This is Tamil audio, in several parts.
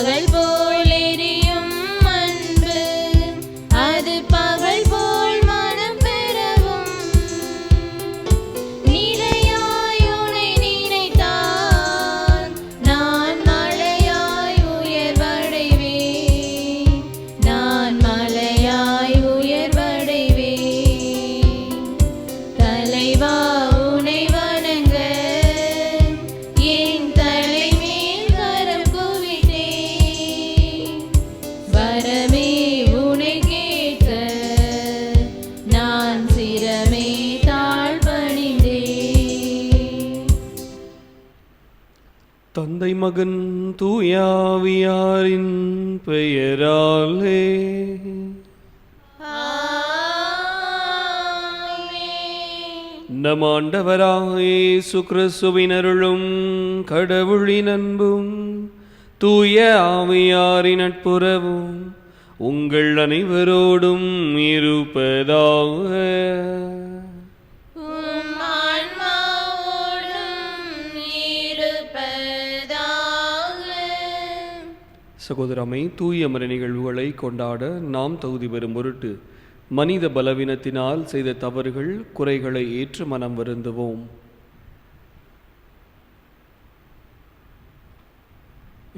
பகல் போல் எரியும் அன்பு, அது பகல் போல் மனம் பெறவும். நிலையாய் உன்னை நினைத்தால் நான் மலையாய் உயர்வடைவேன், நான் மலையாய் உயர்வடைவேன். தலைவா உன்னை வணங்க என் தலை மேல் கரம் குவித்தேன். வரமே உன்னை கேட்க நான் சிரமே தாழ்பணிந்தேன். தந்தை மகன் தூயாவியாரின் பெயராலே நம் ஆண்டவராகிய இயேசு கிறிஸ்துவின் அருளும் கடவுளின் அன்பும் தூய ஆவியாரின் நட்புறவும் உங்கள் அனைவரோடும் இருப்பதாக. உம் ஆன்மாவோடும் இருப்பதாக. சகோதரமே, தூய மறை நிகழ்வுகளை கொண்டாட நாம் தகுதி பெறும் பொருட்டு மனித பலவீனத்தினால் செய்த தவறுகள் குறைகளை ஏற்று மனம் வருந்துவோம்.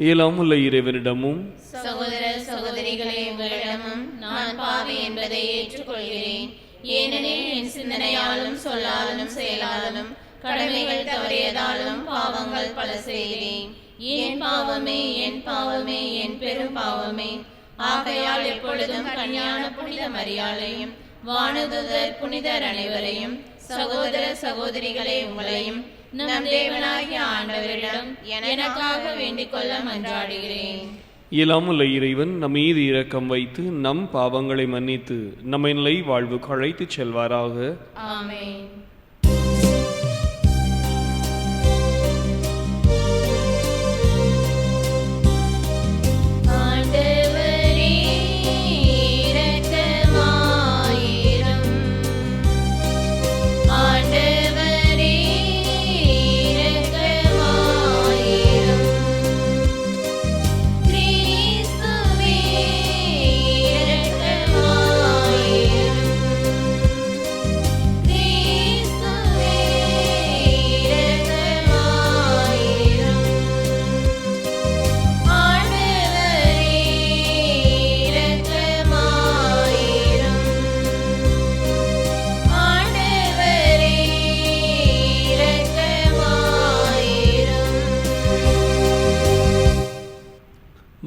இயலாம் உள்ள இறைவனிடமும் சகோதர சகோதரிகளே, உங்களிடமும் நான் பாவி என்பதை ஏற்றுக்கொள்கிறேன். ஏனெனில் என் சிந்தனையாலும் சொல்லாலும் செயலாலும் கடமைகள் தவறியதாலும் பாவங்கள் பல செய்தேன். என் பாவமே, என் பாவமே, என் பெரும் பாவமே. ஆகையால் எப்பொழுதும் கன்னியான புனித மரியாளையும் வானதுதர் புனிதர் அனைவரையும் சகோதர சகோதரிகளே உங்களையும் நம் தேவனாகிய ஆண்டவரிடம் எனக்காக வேண்டிக் கொள்ள மன்றாடுகிறேன். இயலாம் உள்ள இறைவன் நம் மீது இரக்கம் வைத்து நம் பாவங்களை மன்னித்து நம்மை நிலை வாழ்வுக்கு அழைத்துச் செல்வாராக. ஆமென். ஆண்டவரே இரக்கமாயிரும். ஆண்டவரே இரக்கமாயிரும். கிறிஸ்துவே இரக்கமாயிரும். கிறிஸ்துவே இரக்கமாயிரும். ஆண்டவரே இரக்கமாயிரும். ஆண்டவரே இரக்கமாயிரும்.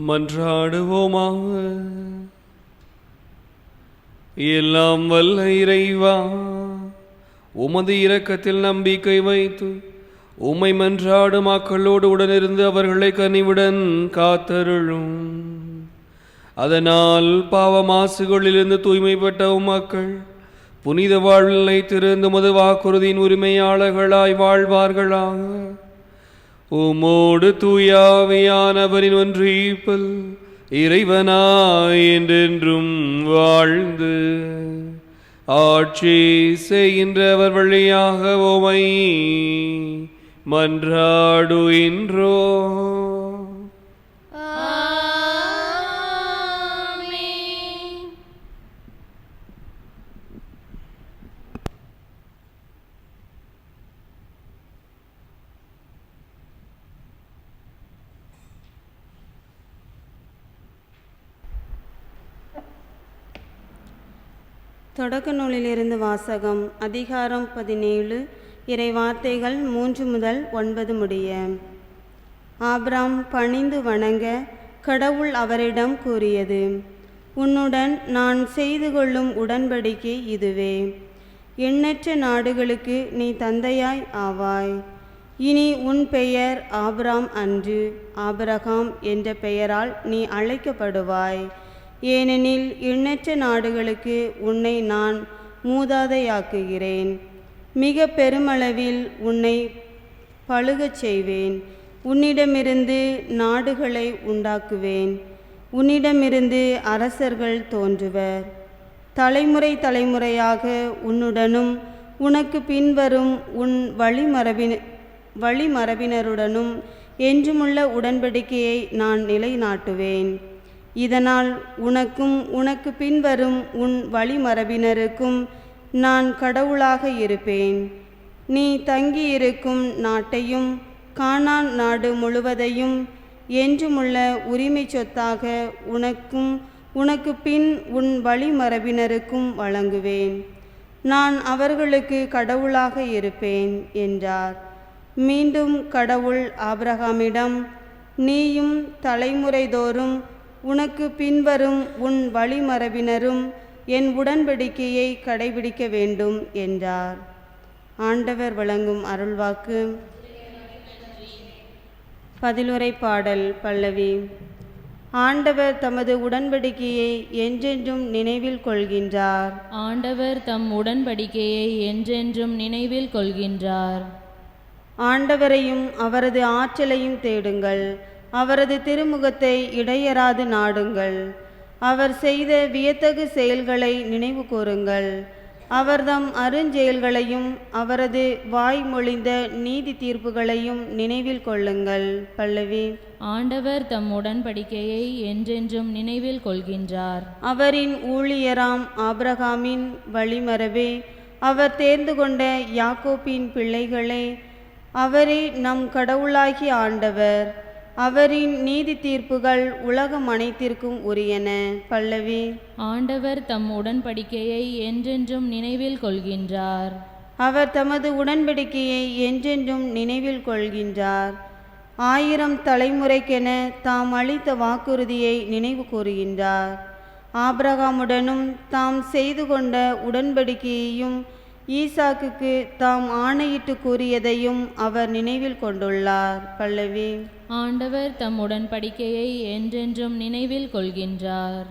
மன்றாடுவோமாக. எல்லாம் வல்ல இறைவா, உமது இரக்கத்தில் நம்பிக்கை வைத்து உம்மை மன்றாடு மக்களோடு உடனிருந்து அவர்களை கனிவுடன் காத்தருளும். அதனால் பாவ மாசுகளிலிருந்து தூய்மைப்பட்ட மக்கள் புனித வாழ்வில் நிலைத்திருந்து உமது வாக்குறுதியின் உரிமையாளர்களாய் வாழ்வார்களாக. உமோடு தூயாவியானவரின் ஒன்றிப்பில் இறைவனாய் என்றென்றும் வாழ்ந்து ஆட்சி செய்கின்றவர் வழியாக உமை மன்றாடுகின்றோ. ஆமென். தொடக்க நூலிலிருந்து வாசகம். அதிகாரம் 17, இறை வார்த்தைகள் 3 முதல் 9 முடிய. ஆபிராம் பணிந்து வணங்க கடவுள் அவரிடம் கூறியது: உன்னுடன் நான் செய்து கொள்ளும் உடன்படிக்கை இதுவே. எண்ணற்ற நாடுகளுக்கு நீ தந்தையாய் ஆவாய். இனி உன் பெயர் ஆபிராம் அன்று ஆபிரகாம் என்ற பெயரால் நீ அழைக்கப்படுவாய். ஏனெனில் எண்ணற்ற நாடுகளுக்கு உன்னை நான் மூதாதையாக்குகிறேன். மிக பெருமளவில் உன்னை பலுகச் செய்வேன். உன்னிடமிருந்து நாடுகளை உண்டாக்குவேன். உன்னிடமிருந்து அரசர்கள் தோன்றுவர். தலைமுறை தலைமுறையாக உன்னுடனும் உனக்கு பின்வரும் உன் வழிமரபினருடனும் என்றுமுள்ள உடன்படிக்கையை நான் நிலைநாட்டுவேன். இதனால் உனக்கும் உனக்கு பின்வரும் உன் வழிமரபினருக்கும் நான் கடவுளாக இருப்பேன். நீ தங்கியிருக்கும் நாட்டையும் கானான் நாடு முழுவதையும் என்றுமுள்ள உரிமை சொத்தாக உனக்கும் உனக்கு பின் உன் வழிமரபினருக்கும் வழங்குவேன். நான் அவர்களுக்கு கடவுளாக இருப்பேன் என்றார். மீண்டும் கடவுள் ஆபிரகாமிடம், நீயும் தலைமுறைதோறும் உனக்கு பின்வரும் உன் வழிமரபினரும் என் உடன்படிக்கையை கடைபிடிக்க வேண்டும் என்றார். ஆண்டவர் வழங்கும் அருள்வாக்கு. பதிலுரை பாடல் பல்லவி. ஆண்டவர் தமது உடன்படிக்கையை என்றென்றும் நினைவில் கொள்கின்றார். ஆண்டவர் தம் உடன்படிக்கையை என்றென்றும் நினைவில் கொள்கின்றார். ஆண்டவரையும் அவரது ஆற்றலையும் தேடுங்கள், அவரது திருமுகத்தை இடையராது நாடுங்கள். அவர் செய்த வியத்தகு செயல்களை நினைவு கூறுங்கள். அவர்தம் அருஞ்செயல்களையும் அவரது வாய்மொழிந்த நீதி தீர்ப்புகளையும் நினைவில் கொள்ளுங்கள். பல்லவி. ஆண்டவர் தம் உடன்படிக்கையை என்றென்றும் நினைவில் கொள்கின்றார். அவரின் ஊழியராம் ஆபிரகாமின் வழிமரபே, அவர் தேர்ந்து கொண்ட யாக்கோப்பின் பிள்ளைகளே, அவரே நம் கடவுளாகிய ஆண்டவர். அவரின் நீதி தீர்ப்புகள் உலகம் அனைத்திற்கும் உரியன. பல்லவி. ஆண்டவர் தம் உடன்படிக்கையை என்றென்றும் நினைவில் கொள்கின்றார். அவர் தமது உடன்படிக்கையை என்றென்றும் நினைவில் கொள்கின்றார். 1000 தலைமுறைக்கென தாம் அளித்த வாக்குறுதியை நினைவு கூறுகின்றார். ஆபிரகாமுடனும் தாம் செய்து கொண்ட உடன்படிக்கையையும் ஈசாக்குக்கு தாம் ஆணையிட்டு கூறியதையும் அவர் நினைவில் கொண்டுள்ளார். பல்லவி. ஆண்டவர் தம் உடன்படிக்கையை என்றென்றும் நினைவில் கொள்கின்றார்.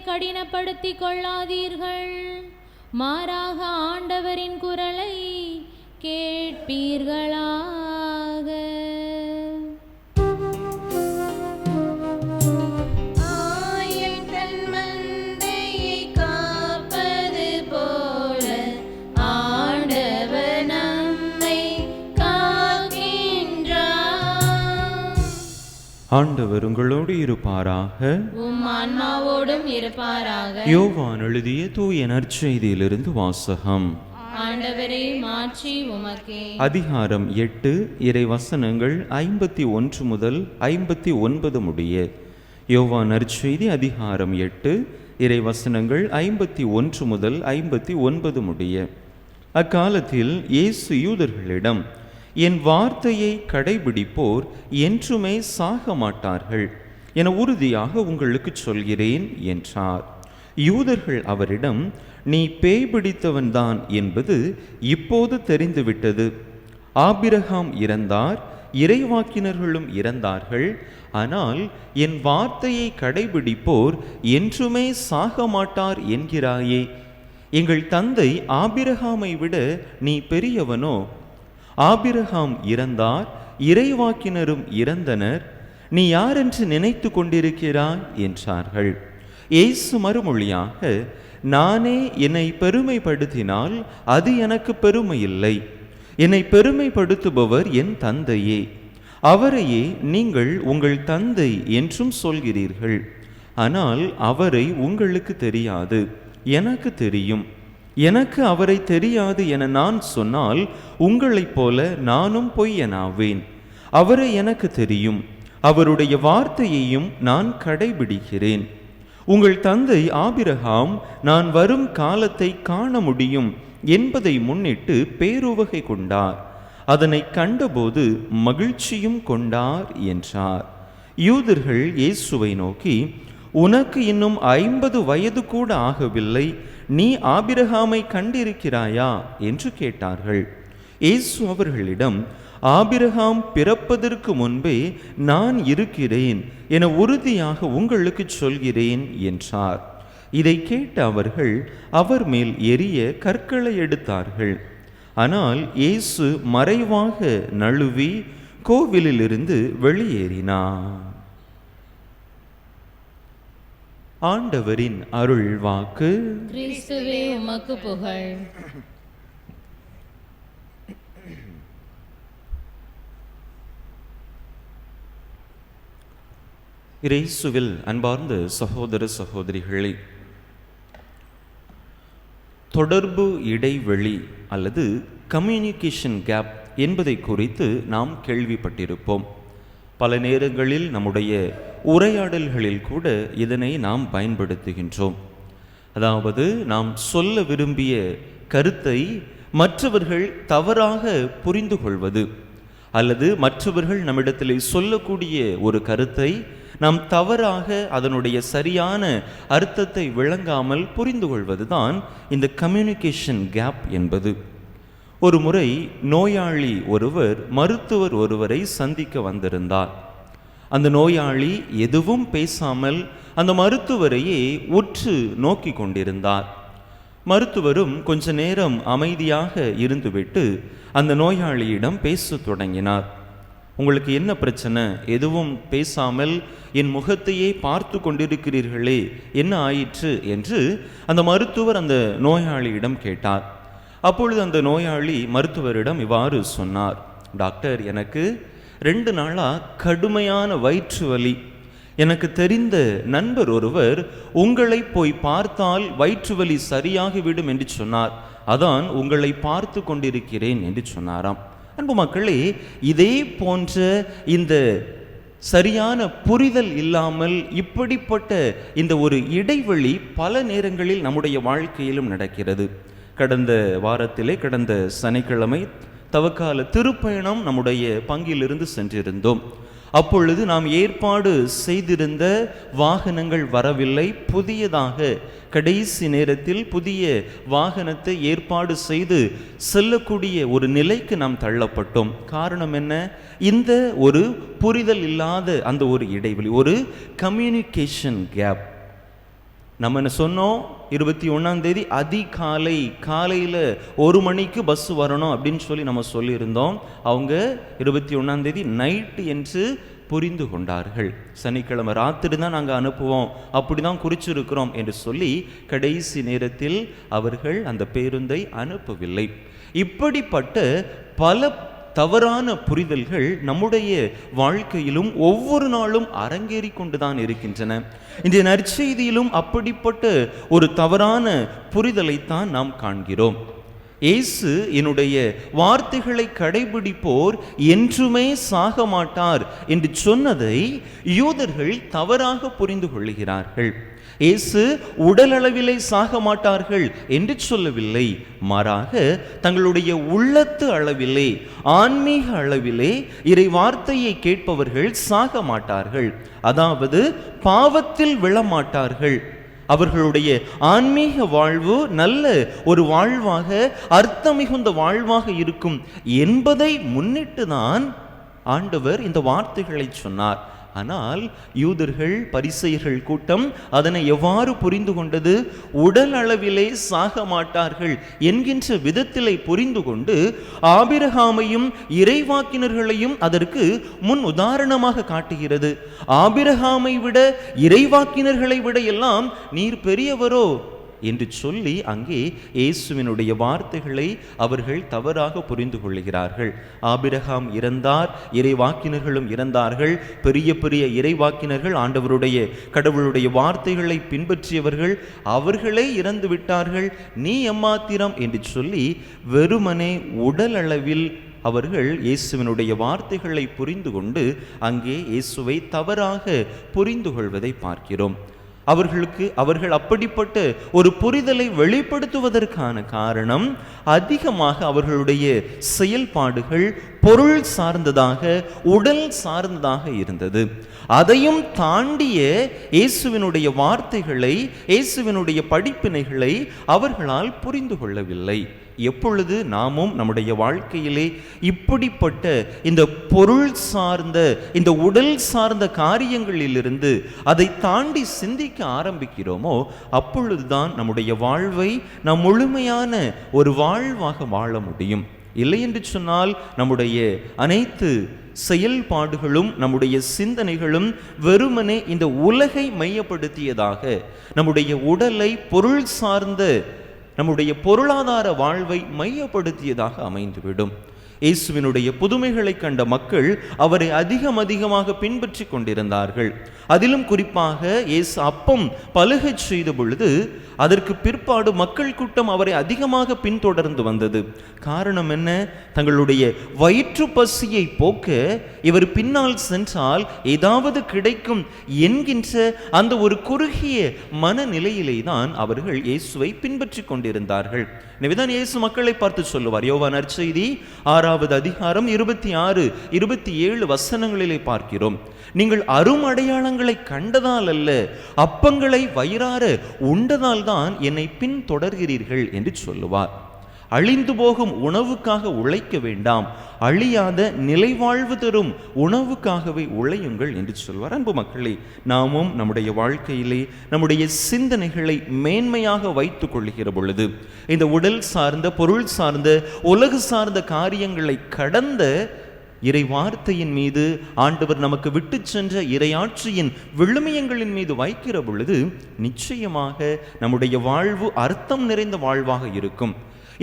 கடினப்படுத்திக் கொள்ளாதீர்கள், மாறாக ஆண்டவரின் குரலை கேட்பீர்களாக. ஆண்டவர் உங்களோடு இருப்பாராக. உம் ஆன்மாவோடும் இருப்பாராக. யோவான் எழுதிய தூய நற்செய்தியிலிருந்து வாசகம். ஆண்டவரே, மாட்சி உமக்கே. அதிகாரம் 8 இறை வசனங்கள் 51 முதல் 59 முடிய. யோவான் நற்செய்தி அதிகாரம் 8 இறை வசனங்கள் 51 முதல் 59 முடிய. அக்காலத்தில் இயேசு யூதர்களிடம், என் வார்த்தையை கடைபிடிப்போர் என்றுமே சாக மாட்டார்கள் என உறுதியாக உங்களுக்கு சொல்கிறேன் என்றார். யூதர்கள் அவரிடம், நீ பேய் பிடித்தவன்தான் என்பது இப்போது தெரிந்துவிட்டது. ஆபிரகாம் இறந்தார், இறைவாக்கினர்களும் இறந்தார்கள். ஆனால் என் வார்த்தையை கடைபிடிப்போர் என்றுமே சாக மாட்டார் என்கிறாயே. எங்கள் தந்தை ஆபிரகாமை விட நீ பெரியவனோ? ஆபிரகாம் இறந்தார், இறைவாக்கினரும் இறந்தனர். நீ யாரென்று நினைத்து கொண்டிருக்கிறாய் என்றார்கள். இயேசு மறுமொழியாக, நானே என்னை பெருமைப்படுத்தினால் அது எனக்கு பெருமை இல்லை. என்னை பெருமைப்படுத்துபவர் என் தந்தையே. அவரையே நீங்கள் உங்கள் தந்தை என்றும் சொல்கிறீர்கள். ஆனால் அவரை உங்களுக்கு தெரியாது, எனக்கு தெரியும். எனக்கு அவரை தெரியாது என நான் சொன்னால் உங்களைப் போல நானும் பொய்யனாவேன். அவரை எனக்கு தெரியும், அவருடைய வார்த்தையையும் நான் கடைபிடிக்கிறேன். உங்கள் தந்தை ஆபிரகாம் நான் வரும் காலத்தை காண முடியும் என்பதை முன்னிட்டு பேருவகை கொண்டார். அதனை கண்டபோது மகிழ்ச்சியும் கொண்டார் என்றார். யூதர்கள் இயேசுவை நோக்கி, உனக்கு இன்னும் 50 வயது கூட ஆகவில்லை, நீ ஆபிரகாமை கண்டிருக்கிறாயா என்று கேட்டார்கள். இயேசு அவர்களிடம், ஆபிரகாம் பிறப்பதற்கு முன்பே நான் இருக்கிறேன் என உறுதியாக உங்களுக்கு சொல்கிறேன் என்றார். இதை கேட்ட அவர்கள் அவர் மேல் எரிய கற்களை எடுத்தார்கள். ஆனால் இயேசு மறைவாக நழுவி கோவிலிலிருந்து வெளியேறினார். ஆண்டவரின் அருள் வாக்கு. கிறிஸ்துவே உமக்கு புகழ். இயேசுவில் அன்பார்ந்த சகோதர சகோதரிகளே, தொடர்பு இடைவெளி அல்லது கம்யூனிகேஷன் கேப் என்பதை குறித்து நாம் கேள்விப்பட்டிருப்போம். பல நேரங்களில் நம்முடைய உரையாடல்களில் கூட இதனை நாம் பயன்படுத்துகின்றோம். அதாவது நாம் சொல்ல விரும்பிய கருத்தை மற்றவர்கள் தவறாக புரிந்து கொள்வது, அல்லது மற்றவர்கள் நம்மிடத்தில் சொல்லக்கூடிய ஒரு கருத்தை நாம் தவறாக அதனுடைய சரியான அர்த்தத்தை விளங்காமல் புரிந்து கொள்வதுதான் இந்த கம்யூனிகேஷன் கேப் என்பது. ஒரு முறை நோயாளி ஒருவர் மருத்துவர் ஒருவரை சந்திக்க வந்திருந்தார். அந்த நோயாளி எதுவும் பேசாமல் அந்த மருத்துவரையே உற்று நோக்கி கொண்டிருந்தார். மருத்துவரும் கொஞ்ச நேரம் அமைதியாக இருந்துவிட்டு அந்த நோயாளியிடம் பேச தொடங்கினார். உங்களுக்கு என்ன பிரச்சனை? எதுவும் பேசாமல் என் முகத்தையே பார்த்து கொண்டிருக்கிறீர்களே, என்ன ஆயிற்று என்று அந்த மருத்துவர் அந்த நோயாளியிடம் கேட்டார். அப்பொழுது அந்த நோயாளி மருத்துவரிடம் இவ்வாறு சொன்னார், டாக்டர், எனக்கு 2 நாளாக கடுமையான வயிற்று வலி. எனக்கு தெரிந்த நண்பர் ஒருவர் உங்களை போய் பார்த்தால் வயிற்று வலி சரியாகிவிடும் என்று சொன்னார். அதான் உங்களை பார்த்து கொண்டிருக்கிறேன் என்று சொன்னாராம். அன்பு மக்களே, இதே போன்ற இந்த சரியான புரிதல் இல்லாமல் இப்படிப்பட்ட இந்த ஒரு இடைவெளி பல நேரங்களில் நம்முடைய வாழ்க்கையிலும் நடக்கிறது. கடந்த வாரத்திலே, கடந்த சனிக்கிழமை தவக்கால திருப்பயணம் நம்முடைய பங்கிலிருந்து சென்றிருந்தோம். அப்பொழுது நாம் ஏற்பாடு செய்திருந்த வாகனங்கள் வரவில்லை. புதியதாக கடைசி நேரத்தில் புதிய வாகனத்தை ஏற்பாடு செய்து செல்லக்கூடிய ஒரு நிலைக்கு நாம் தள்ளப்பட்டோம். காரணம் என்ன? இந்த ஒரு புரிதல் இல்லாத அந்த ஒரு இடைவெளி, ஒரு கம்யூனிகேஷன் கேப். நம்ம என்ன சொன்னோம்? 21ஆம் தேதி காலையில் 1 மணிக்கு பஸ் வரணும் அப்படின்னு சொல்லி நம்ம சொல்லியிருந்தோம். அவங்க 21ஆம் தேதி நைட்டு என்று புரிந்து கொண்டார்கள். சனிக்கிழமை ராத்திரி தான் நாங்கள் அனுப்புவோம், அப்படி தான் குறிச்சிருக்கிறோம் என்று சொல்லி கடைசி நேரத்தில் அவர்கள் அந்த பேருந்தை அனுப்பவில்லை. இப்படிப்பட்ட பல தவறான புரிதல்கள் நம்முடைய வாழ்க்கையிலும் ஒவ்வொரு நாளும் அரங்கேறி கொண்டுதான் இருக்கின்றன. இந்த நற்செய்தியிலும் அப்படிப்பட்ட ஒரு தவறான புரிதலைத்தான் நாம் காண்கிறோம். இயேசு என்னுடைய வார்த்தைகளை கடைபிடிப்போர் என்றுமே சாக மாட்டார் என்று சொன்னதை யூதர்கள் தவறாக புரிந்து கொள்கிறார்கள். இயேசு உடல் அளவிலே சாக மாட்டார்கள் என்று சொல்லவில்லை. மாறாக தங்களுடைய உள்ளத்து அளவிலே, ஆன்மீக அளவிலே இறை வார்த்தையை கேட்பவர்கள் சாக மாட்டார்கள். அதாவது பாவத்தில் விழமாட்டார்கள். அவர்களுடைய ஆன்மீக வாழ்வு நல்ல ஒரு வாழ்வாக, அர்த்தம் மிகுந்த வாழ்வாக இருக்கும் என்பதை முன்னிட்டுதான் ஆண்டவர் இந்த வார்த்தைகளை சொன்னார். ஆனால் யூதர்கள், பரிசேயர்கள் கூட்டம் அதனை எவ்வாறு புரிந்து கொண்டது? உடல் அளவிலே சாக மாட்டார்கள் என்கின்ற விதத்திலே புரிந்து கொண்டு ஆபிரகாமையும் இறைவாக்கினர்களையும் அதற்கு முன் உதாரணமாக காட்டுகிறது. ஆபிரகாமை விட, இறைவாக்கினர்களை விட எல்லாம் நீர் பெரியவரோ, என்று சொல்லி அங்கே இயேசுவினுடைய வார்த்தைகளை அவர்கள் தவறாக புரிந்து கொள்கிறார்கள். ஆபிரகாம் இறந்தார், இறைவாக்கினர்களும் இறந்தார்கள். பெரிய பெரிய இறைவாக்கினர்கள், ஆண்டவருடைய கடவுளுடைய வார்த்தைகளை பின்பற்றியவர்கள், அவர்களே இறந்து விட்டார்கள், நீ எம்மாத்திரம் என்று சொல்லி வெறுமனே உடல் அளவில் அவர்கள் இயேசுவினுடைய வார்த்தைகளை புரிந்து கொண்டு அங்கே இயேசுவை தவறாக புரிந்து கொள்வதை பார்க்கிறோம். அவர்கள் அப்படிப்பட்ட ஒரு புரிதலை வெளிப்படுத்துவதற்கான காரணம் அதிகமாக அவர்களுடைய செயல்பாடுகள் பொருள் சார்ந்ததாக, உடல் சார்ந்ததாக இருந்தது. அதையும் தாண்டிய இயேசுவினுடைய வார்த்தைகளை, இயேசுவினுடைய படிப்பினைகளை அவர்களால் புரிந்து கொள்ளவில்லை. எப்பொழுது நாமும் நம்முடைய வாழ்க்கையிலே இப்படிப்பட்ட இந்த பொருள் சார்ந்த, இந்த உடல் சார்ந்த காரியங்களிலிருந்து அதை தாண்டி சிந்திக்க ஆரம்பிக்கிறோமோ, அப்பொழுதுதான் நம்முடைய வாழ்வை நாம் முழுமையான ஒரு வாழ்வாக வாழ முடியும். இல்லை என்று சொன்னால் நம்முடைய அனைத்து செயல்பாடுகளும், நம்முடைய சிந்தனைகளும் வெறுமனே இந்த உலகை மையப்படுத்தியதாக, நம்முடைய உடலை பொருள் சார்ந்த, நம்முடைய பொருளாதார வாழ்வை மையப்படுத்தியதாக அமைந்துவிடும். இயேசுவினுடைய புதுமைகளை கண்ட மக்கள் அவரை அதிகமாக பின்பற்றி கொண்டிருந்தார்கள். அதிலும் குறிப்பாக இயேசு அப்பம் பலுகச் செய்த பொழுது அதற்கு பிற்பாடு மக்கள் கூட்டம் அவரை அதிகமாக பின்தொடர்ந்து வந்தது. காரணம் என்ன? தங்களுடைய வயிற்று பசியை போக்க இவர் பின்னால் சென்றால் ஏதாவது கிடைக்கும் என்கின்ற அந்த ஒரு குறுகிய மனநிலையிலே தான் அவர்கள் இயேசுவை பின்பற்றி கொண்டிருந்தார்கள். எனவேதான் இயேசு மக்களை பார்த்து சொல்லுவார். யோவான் நற்செய்தி 6வது அதிகாரம் 26, 27 வசனங்களிலே பார்க்கிறோம். நீங்கள் அருமடையாளங்களை கண்டதால் அல்ல, அப்பங்களை வயிறார உண்டதால் தான் என்னை பின்தொடர்கிறீர்கள் என்று சொல்லுவார். அழிந்து போகும் உணவுக்காக உழைக்க வேண்டாம், அழியாத நிலைவாழ்வு தரும் உணவுக்காகவே உழையுங்கள் என்று சொல்வார். அன்பு மக்களே, நாமும் நம்முடைய வாழ்க்கையிலே நம்முடைய சிந்தனைகளை மேன்மையாக வைத்துக் கொள்ளுகிற பொழுது இந்த உடல் சார்ந்த, பொருள் சார்ந்த, உலகு சார்ந்த காரியங்களை கடந்த இறை வார்த்தையின் மீது, ஆண்டவர் நமக்கு விட்டு சென்ற இறையாட்சியின் விழுமியங்களின் மீது வைக்கிற பொழுது நிச்சயமாக நம்முடைய வாழ்வு அர்த்தம் நிறைந்த வாழ்வாக இருக்கும்.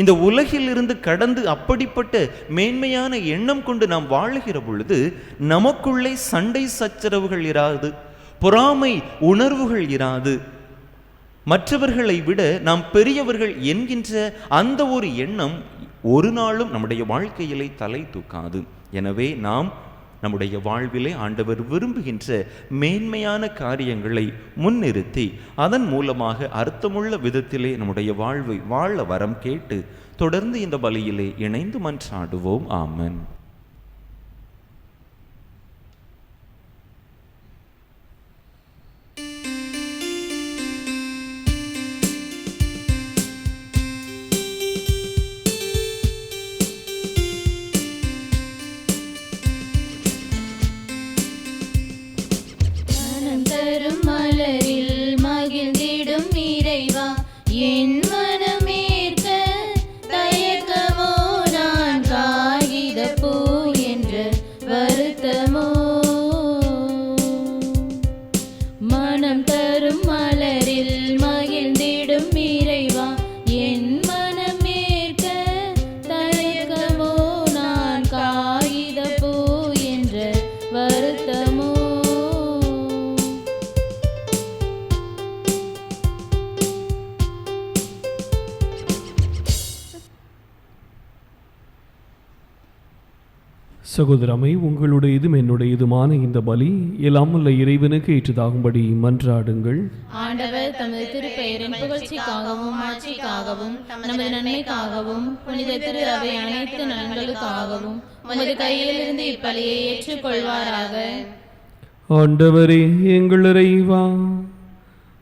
இந்த உலகில் இருந்து கடந்து அப்படிப்பட்ட மேன்மையான எண்ணம் கொண்டு நாம் வாழுகிற பொழுது நமக்குள்ளே சண்டை சச்சரவுகள் இராது, பொறாமை உணர்வுகள் இராது, மற்றவர்களை விட நாம் பெரியவர்கள் என்கின்ற அந்த ஒரு எண்ணம் ஒரு நாளும் நம்முடைய வாழ்க்கையிலே தலை தூக்காது. எனவே நாம் நம்முடைய வாழ்விலே ஆண்டவர் விரும்புகின்ற மேன்மையான காரியங்களை முன்னிறுத்தி அதன் மூலமாக அர்த்தமுள்ள விதத்திலே நம்முடைய வாழ்வை வாழ வரம் கேட்டு தொடர்ந்து இந்த பலியிலே இணைந்து மன்றாடுவோம். ஆமென். என் மனமேற்க தயக்கமோ, நான் காகித பூ என்ற வருத்தமோ, மனம் தரும் மலரில் மகிழ்ந்திடும் இறைவா, என் மனமேற்க தயக்கமோ, நான் காகித பூ என்ற வருத்தமோ. சகோதரமை, உங்களுடையதும் என்னுடையதுமான இந்த பலி எல்லாமுள்ள இறைவனுக்கு ஏற்றதாகும்படி மன்றாடுங்கள். ஆண்டவர் தமது திருப்பெயரின் புகழ்ச்சிக்காகவும் ஆட்சிக்காகவும் நமது நன்மைக்காகவும் புனித திரு அவை அனைத்து நலன்களுக்காகவும் உமது கையிலிருந்து இப்பலியை ஏற்றுக்கொள்வாராக. ஆண்டவரே, எங்கள் இறைவா,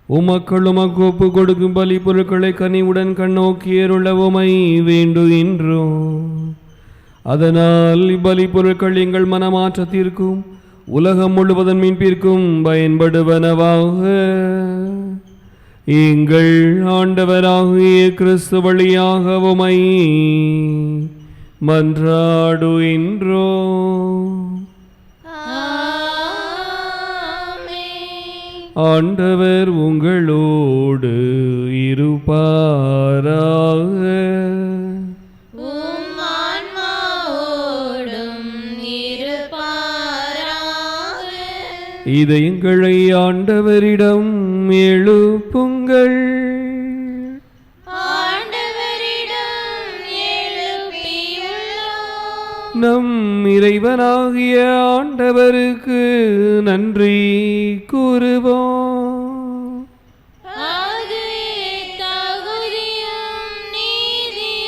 உமக்கள் உமக்கு ஒப்பு கொடுக்கும் பலி பொருட்களை கனிவுடன் கண்ணோக்கியருள உமை வேண்டுகின்றோம். அதனால் இப்பலி பொருட்கள் எங்கள் மனமாற்றத்திற்கும் உலகம் முழுவதன் மீட்பிற்கும் பயன்படுவனவாக எங்கள் ஆண்டவராகிய கிறிஸ்து வழியாக உமை மன்றாடுகின்றோம். ஆமென். ஆண்டவர் உங்களோடு இருப்பாராக. உம் ஆன்மாவோடும் இருப்பாராக. இதயங்களை ஆண்டவரிடம் எழுப்புங்கள். ஆண்டவரிடம் எழுப்பியுள்ளோம். நம் இறைவனாகிய ஆண்டவருக்கு நன்றி கூறுவோம். அது தகுதியும் நீதியுமானதே.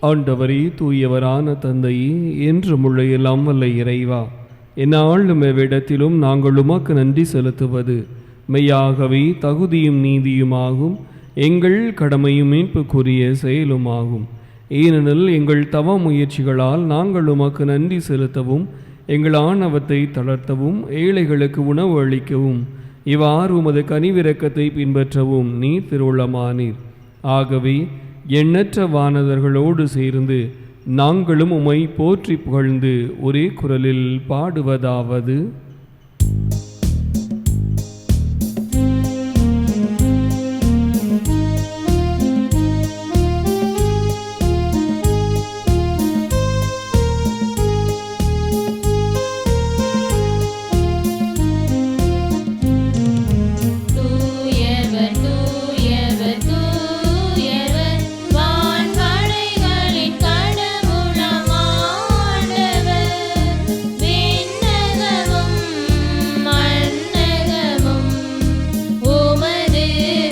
ஆண்டவரே, தூயவரான தந்தையே, என்றும் உள்ள எல்லாம் வல்ல இறைவா, எந்நாளும் எவ்விடத்திலும் நாங்கள் உமக்கு நன்றி செலுத்துவது மெய்யாகவே தகுதியும் நீதியுமாகும், எங்கள் கடமையும் மீட்புக்குரிய செயலுமாகும். ஏனெனில் எங்கள் தவ முயற்சிகளால் நாங்கள் உமக்கு நன்றி செலுத்தவும், எங்கள் ஆணவத்தை தளர்த்தவும், ஏழைகளுக்கு உணவு அளிக்கவும், இவ்வாறு உமது கனிவிரக்கத்தை பின்பற்றவும் நீர் திருவுளமானீர். ஆகவே எண்ணற்ற வானதர்களோடு சேர்ந்து நாங்களும் உம்மை போற்றி புகழ்ந்து ஒரே குரலில் பாடுவதாவது: தூயவர் தூயவர் தூயவர் வான்படைகளின் கடவுளம் ஆண்டவர். விண்ணகமும் மண்ணகமும் உமது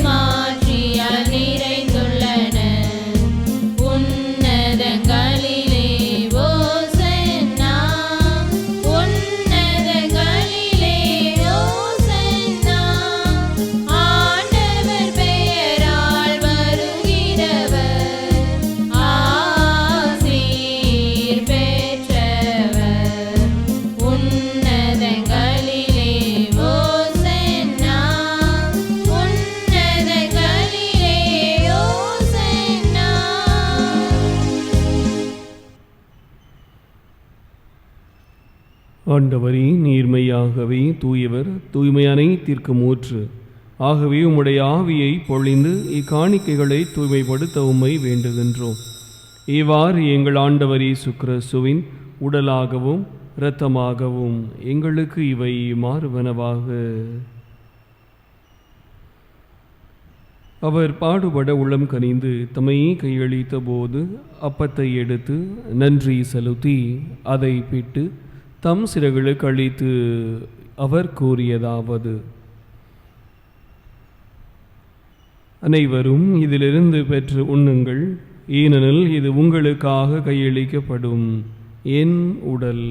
மாட்சியால் நிறைந்துள்ளன. உன்னதங்களிலே ஓசன்னா, உன்னதங்களிலே ஓசன்னா. ஆண்டவர் பெயரால் வருகிறவர் ஆசீர் பெற்றவர். உன்னதங்களிலே ஓசன்னா, உன்னதங்களிலே ஓசன்னா. ஆண்டவரே, நீர்மையாகவே தூயவர், தூய்மை அனைத்திற்கும் ஊற்று. ஆகவே உம்முடைய ஆவியை பொழிந்து இக்காணிக்கைகளை தூய்மைப்படுத்த உம்மை வேண்டுகின்றோம். இவ்வாறு எங்கள் ஆண்டவர் இயேசு கிறிஸ்துவின் உடலாகவும் இரத்தமாகவும் எங்களுக்கு இவை மாறுவனவாக. அவர் பாடுபட உள்ளம் கனிந்து தம்மை கையளித்த போது அப்பத்தை எடுத்து நன்றி செலுத்தி அதை பிட்டு தம் சிறகுகளுக்கு அளித்து அவர் கூறியதாவது: அனைவரும் இதிலிருந்து பெற்று உண்ணுங்கள், ஏனெனில் இது உங்களுக்காக கையளிக்கப்படும் என் உடல்.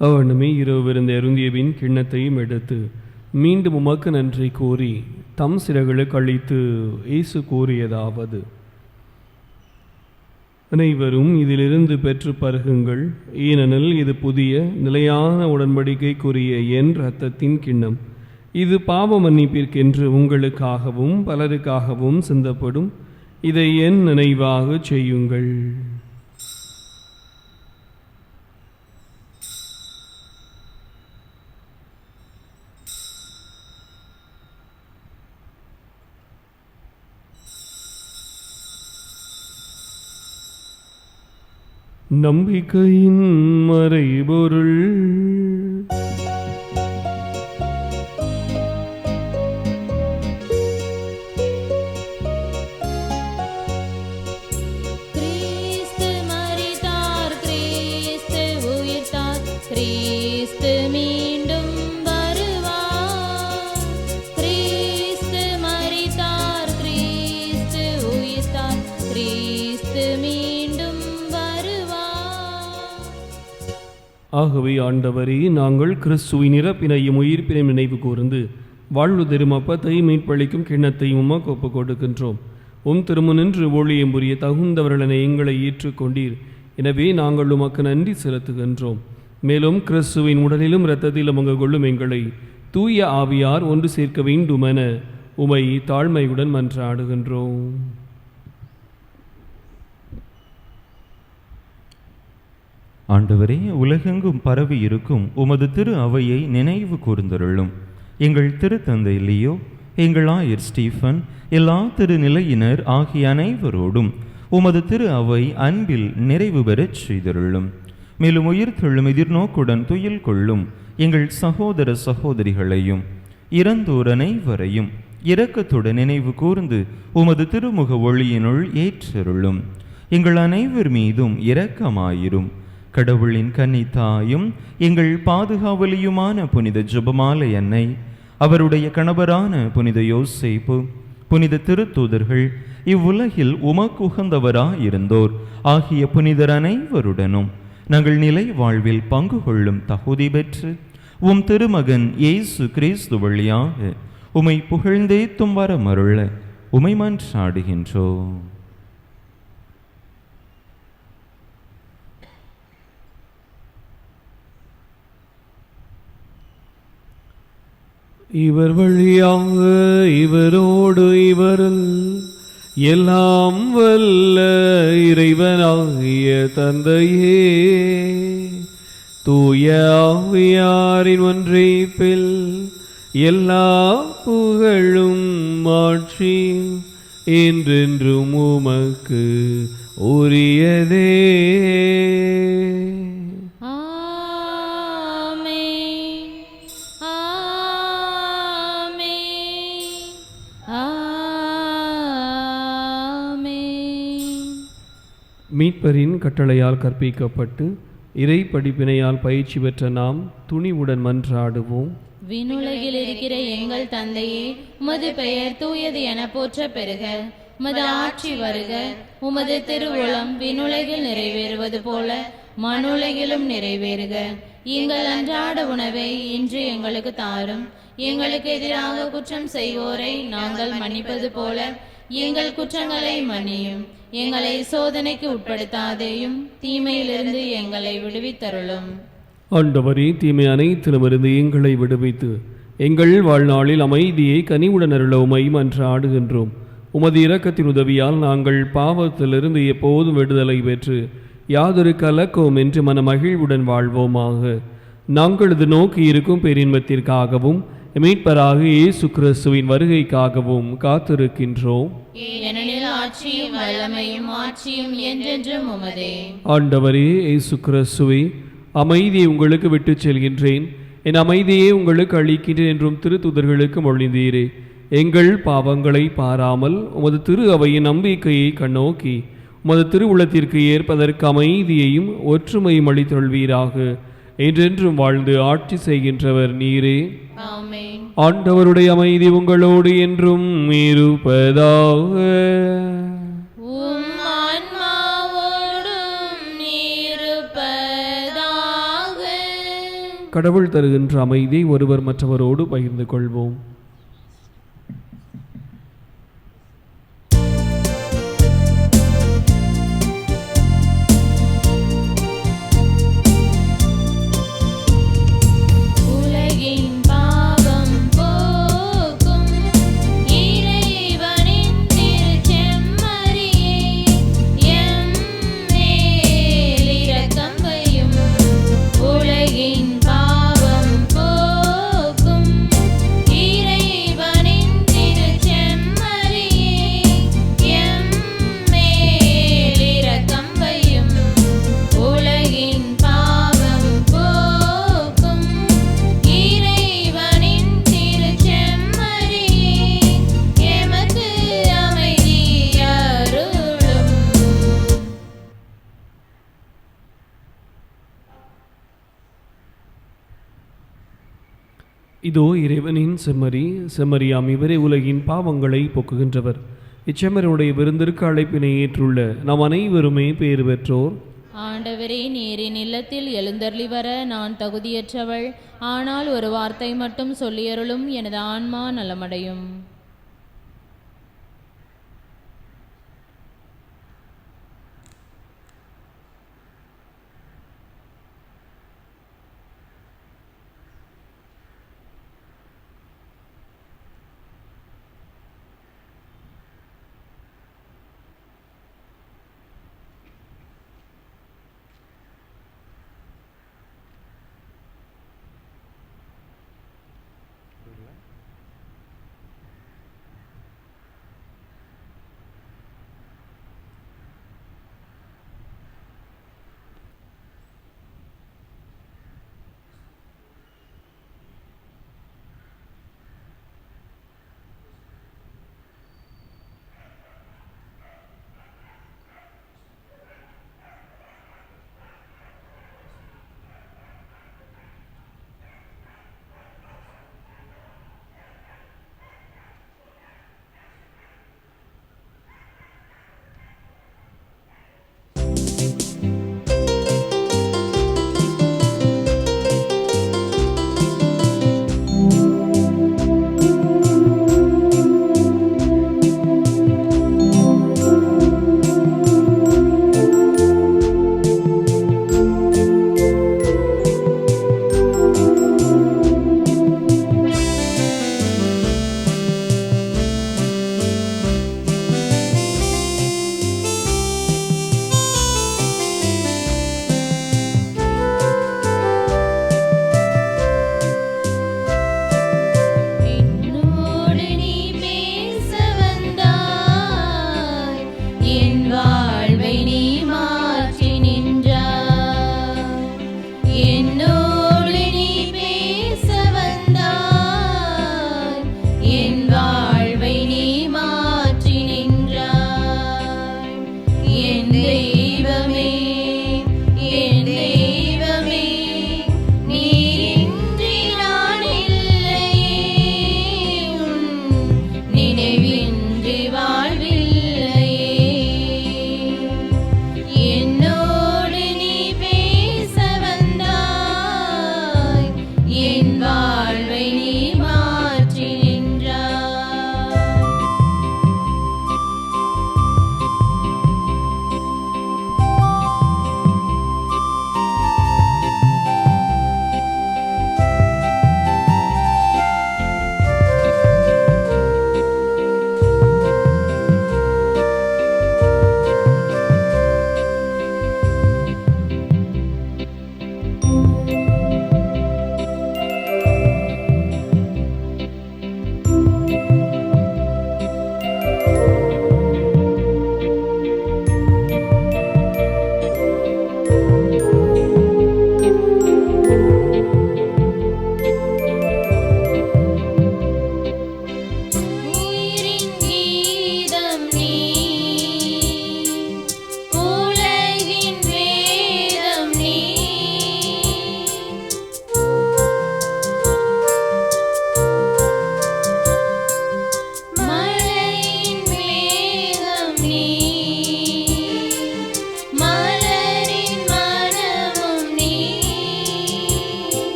அவனுமே இரவு விருந்து அருந்திய பின் கிண்ணத்தையும் எடுத்து மீண்டும் உமக்கு நன்றி கூறி தம் சிறகுகளுக்கு அளித்து இயேசு கூறியதாவது: அனைவரும் இதிலிருந்து பெற்று பருகுங்கள், ஏனெனில் இது புதிய நிலையான உடன்படிக்கைக்குரிய என் இரத்தத்தின் கிண்ணம். இது பாவ மன்னிப்பிற்கென்று உங்களுக்காகவும் பலருக்காகவும் சிந்தப்படும். இதை என் நினைவாக செய்யுங்கள். நம்பிக்கையின் மறைபொருள். கிறிஸ்து மரித்தார், கிறிஸ்து உயிர்த்தார், கிறிஸ்து மீண்டும் வருவார். கிறிஸ்து மரித்தார், கிறிஸ்து உயிர்த்தார், கிறிஸ்து மீண்டும் வருவார். ஆகவே ஆண்டவரே, நாங்கள் கிறிஸ்துவின் இறப்பினையும் உயிர்ப்பினையும் நினைவு கூர்ந்து வாழ்வு தரும் அப்பத்தை மீட்பளிக்கும் கிண்ணத்தையும் உமக்கு ஒப்புக் கொடுக்கின்றோம். உம் திருமுனின்று ஊழியம் புரிய தகுந்தவர்களென எங்களை ஏற்றுக்கொண்டீர். எனவே நாங்கள் உமக்கு நன்றி செலுத்துகின்றோம். மேலும் கிறிஸ்துவின் உடலிலும் இரத்தத்திலும் பங்கு கொள்ளும் எங்களை தூய ஆவியார் ஒன்று சேர்க்க வேண்டுமென உமை தாழ்மையுடன் மன்றாடுகின்றோம். ஆண்டவரே, உலகெங்கும் பரவி இருக்கும் உமது திரு அவையை நினைவு கூர்ந்தருளும். எங்கள் திருத்தந்தை லியோ, எங்கள் ஆயர் ஸ்டீஃபன், எல்லா திருநிலையினர் ஆகிய அனைவரோடும் உமது திரு அவை அன்பில் நிறைவு பெறச் செய்தருளும். மேலும் உயிர்த்தெழும் எதிர்நோக்குடன் துயில் கொள்ளும் எங்கள் சகோதர சகோதரிகளையும் இறந்தோர் அனைவரையும் இரக்கத்துடன் நினைவு கூர்ந்து உமது திருமுக ஒளியினுள் ஏற்றருளும். எங்கள் அனைவர் மீதும் இரக்கமாயிரும். கடவுளின் கன்னித்தாயும் எங்கள் பாதுகாவலியுமான புனித ஜெபமாலை அன்னை, அவருடைய கணவரான புனித யோசேப்பு, புனித திருத்தூதர்கள், இவ்வுலகில் உமக்குகந்தவராயிருந்தோர் ஆகிய புனிதர் அனைவருடனும் நாங்கள் நிலை வாழ்வில் பங்கு கொள்ளும் தகுதி பெற்று உம் திருமகன் இயேசு கிறிஸ்து வழியாக உமை புகழ்ந்தேத்தும் வரமருள உமை மன்றாடுகின்றோம். இவர் வழியாக இவரோடு இவரில் எல்லாம் வல்ல இறைவனாகிய தந்தையே, தூய ஆவியாரின் ஒன்றிப்பில் எல்லா புகழும் மாட்சியும் என்றென்றும் உமக்கு உரியதே. மீட்பரின் கட்டளையால் கற்பிக்கப்பட்டு இறை படிப்பினையால் பயிற்சி பெற்ற நாம் துணிவுடன் மன்றாடுவோம். விண்ணுலகில் இருக்கிற எங்கள் தந்தையே, உமது பெயர் தூயது என போற்ற பெறுக. உமது ஆட்சி வருக. உமது திருவுளம் விண்ணுலகில் நிறைவேறுவது போல மண்ணுலகிலும் நிறைவேறுக. எங்கள் அன்றாட உணவை இன்று எங்களுக்கு தாரும். எங்களுக்கு எதிராக குற்றம் செய்வோரை நாங்கள் மன்னிப்பது போல எங்கள் குற்றங்களை மன்னியும். எங்களை சோதனைக்கு உட்படுத்தாதேயும், தீமையிலிருந்து எங்களை விடுவித்தருளும். ஆண்டவரே, தீமை அனைத்திலுமிருந்து எங்களை விடுவித்து எங்கள் வாழ்நாளில் அமைதியை கனிவுடன் அருள உமை மன்றாடுகின்றோம். உமது இரக்கத்தின் உதவியால் நாங்கள் பாவத்திலிருந்து எப்போதும் விடுதலை பெற்று யாதொரு கலக்கோம் என்று மன மகிழ்வுடன் வாழ்வோமாக. நாங்கள் இது நோக்கி இருக்கும் பேரின்பத்திற்காகவும் மீட்பராக இயேசு கிறிஸ்துவின் வருகைக்காகவும் காத்திருக்கின்றோம். ஏனெனில் ஆட்சியும் வல்லமையும் ஆட்சியும் என்றென்றும் உமதே. ஆண்டவரே இயேசு கிறிஸ்துவே, அமைதியை உங்களுக்கு விட்டுச் செல்கின்றேன், என் அமைதியை உங்களுக்கு அளிக்கின்றேன் என்றும் திருத்தூதர்களுக்கு மொழிந்தீரே. எங்கள் பாவங்களை பாராமல் உமது திரு அவையின் நம்பிக்கையை கண்ணோக்கி உமது திருவுளத்திற்கு ஏற்பதற்கு அமைதியையும் ஒற்றுமையும் அளித்தொள்வீராக. என்றென்றும் வாழ்ந்து ஆட்சி செய்கின்றவர் நீரே. ஆமென். ஆண்டவருடைய அமைதி உங்களோடு என்றும் இருப்பதாக. உம் ஆன்மாவோடும் இருப்பதாக. கடவுள் தருகின்ற அமைதியை ஒருவர் மற்றவரோடு பகிர்ந்து கொள்வோம். இதோ இறைவனின் செம்மறி, செம்மறியாம் இவரே உலகின் பாவங்களை போக்குகின்றவர். இச்செம்மறியுடைய விருந்திற்கு அழைப்பினை ஏற்றுள்ள நாம் அனைவருமே பேறு பெற்றோர். ஆண்டவரே, நீரின் இல்லத்தில் எழுந்தருளி வர நான் தகுதியற்றவள். ஆனால் ஒரு வார்த்தை மட்டும் சொல்லியருளும், எனது ஆன்மா நலமடையும்.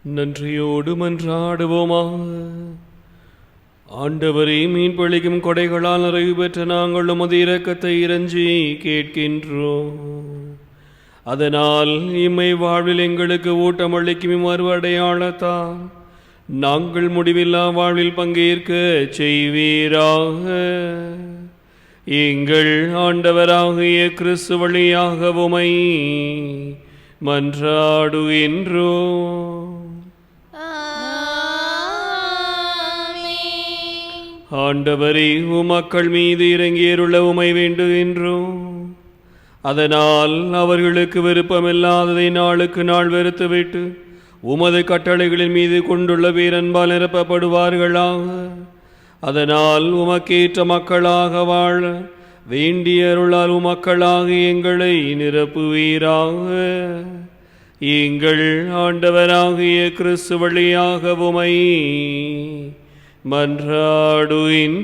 நன்றியோடு மன்றாடுவோமாக. ஆண்டவரே, மீன் பழிக்கும் கொடைகளால் நிறைவு பெற்ற நாங்கள் உமது இரக்கத்தை இறைஞ்சி கேட்கின்றோம். அதனால் இம்மை வாழ்வில் எங்களுக்கு ஊட்டமளிக்கும் இம்மறுவடையாளத்தால் நாங்கள் முடிவில்லா வாழ்வில் பங்கேற்க செய்வீராக. எங்கள் ஆண்டவராகிய கிறிஸ்து வழியாக உம்மை மன்றாடுகின்றோம். ஆண்டவரே, உமக்கள் மீது இறங்கியருள உமை வேண்டுகின்றோம். அதனால் அவர்களுக்கு விருப்பமில்லாததை நாளுக்கு நாள் வெறுத்துவிட்டு உமது கட்டளைகளின் மீது கொண்டுள்ள பேரன்பால் நிரப்பப்படுவார்களாக. அதனால் உமக்கேற்ற மக்களாக வாழ வேண்டிய அருளால் உமக்களாக எங்களை நிரப்புவீராக. எங்கள் ஆண்டவராகிய கிறிஸ்து வழியாக உமை மன்றாடுகின்றோம்.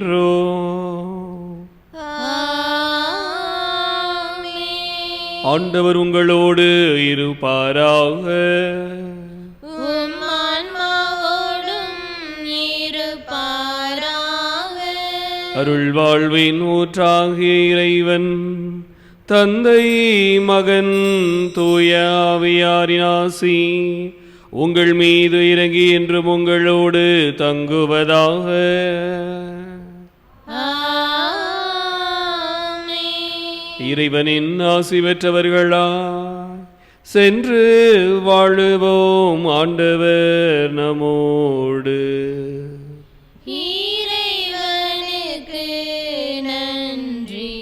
ஆண்டவர் உங்களோடு இருப்பாராக. அருள் வாழ்வின் ஊற்றாகிய இறைவன் தந்தை, மகன், தூய ஆவியாரின் ஆசி உங்கள் மீது இறங்கி என்றும் உங்களோடு தங்குவதாக. இறைவனின் ஆசி பெற்றவர்களா சென்று வாழுவோம். ஆண்டவர் நம்மோடு. இறைவனுக்கு நன்றி.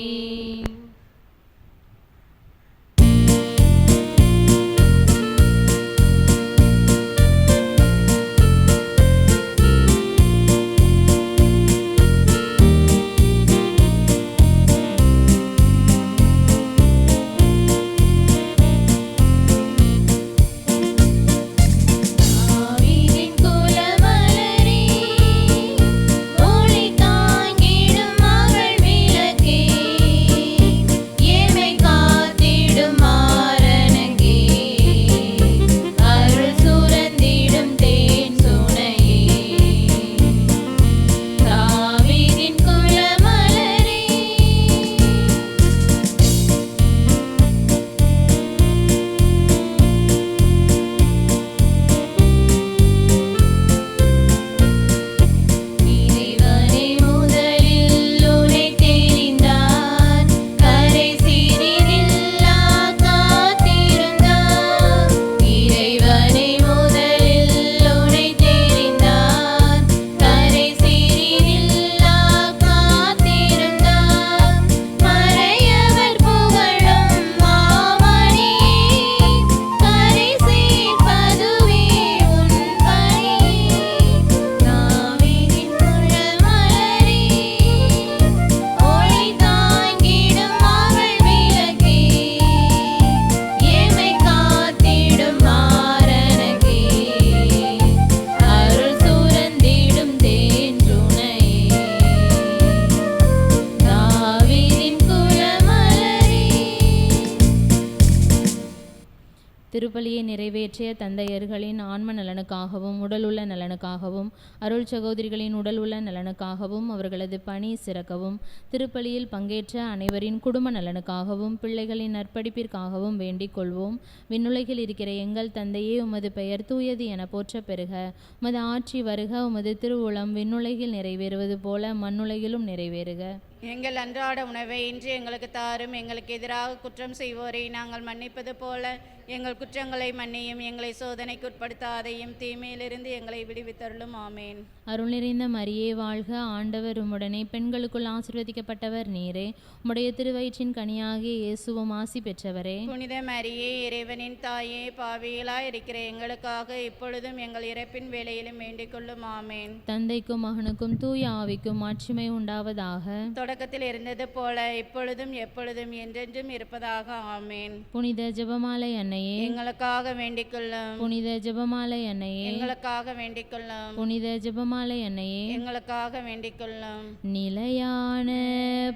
திருப்பலியை நிறைவேற்றிய தந்தையர்களின் ஆன்ம நலனுக்காகவும் உடலுள்ள நலனுக்காகவும் அருள் சகோதரிகளின் உடல் உள்ள நலனுக்காகவும் அவர்களது பணி சிறக்கவும் திருப்பலியில் பங்கேற்ற அனைவரின் குடும்ப நலனுக்காகவும் பிள்ளைகளின் நற்படிப்பிற்காகவும் வேண்டிக் கொள்வோம். விண்ணுலகில் இருக்கிற எங்கள் தந்தையே, உமது பெயர் தூயது என போற்ற பெறுக. உமது ஆட்சி வருக. உமது திருவுளம் விண்ணுலகில் நிறைவேறுவது போல மண்ணுலகிலும் நிறைவேறுக. எங்கள் அன்றாட உணவை இன்று எங்களுக்கு தாரும். எங்களுக்கு எதிராக குற்றம் செய்வோரை நாங்கள் மன்னிப்பது போல எங்கள் குற்றங்களை மன்னியும். எங்களை சோதனைக்கு உட்படுத்தாதையும் தீமையிலிருந்து எங்களை விடுவித்தருளும். ஆமேன். அருள் நிறைந்த மரியே வாழ்க. ஆண்டவர் உம்முடனே பெண்களுக்குள் ஆசீர்வதிக்கப்பட்டவர் நீரே. உம்முடைய திருவயிற்றின் கனியாகிய இயேசுவும் ஆசி பெற்றவரே. புனித மரியே, இறைவனின் தாயே, பாவிகளாய் இருக்கிற எங்களுக்காக இப்பொழுதும் எங்கள் இறப்பின் வேளையிலும் வேண்டிக் கொள்ளும். ஆமேன். தந்தைக்கும் மகனுக்கும் தூய ஆவிக்கும் மாட்சிமை உண்டாவதாக. தொடக்கத்தில் இருந்தது போல இப்பொழுதும் எப்பொழுதும் என்றென்றும் இருப்பதாக. ஆமேன். புனித ஜெபமாலை அன்னையே, எங்களுக்காக வேண்டிக் கொள்ளும். புனித ஜெபமாலை அன்னையே, எங்களுக்காக வேண்டிக் கொள்ளும். புனித ஜெபமாலை அன்னையே, எங்களுக்காக வேண்டிக் கொள்ளும். நிலையான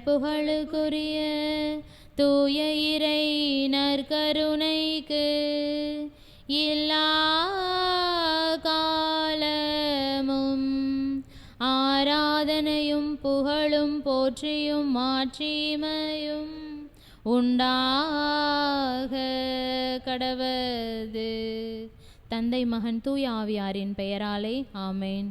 புகழுக்குரிய தூய இறை நற்கருணைக்கு எல்லா ஆராதனையும் புகழும் போற்றியும் மாட்சிமையும் உண்டாக கடவது. தந்தை மகன் தூய ஆவியாரின் பெயராலே ஆமேன்.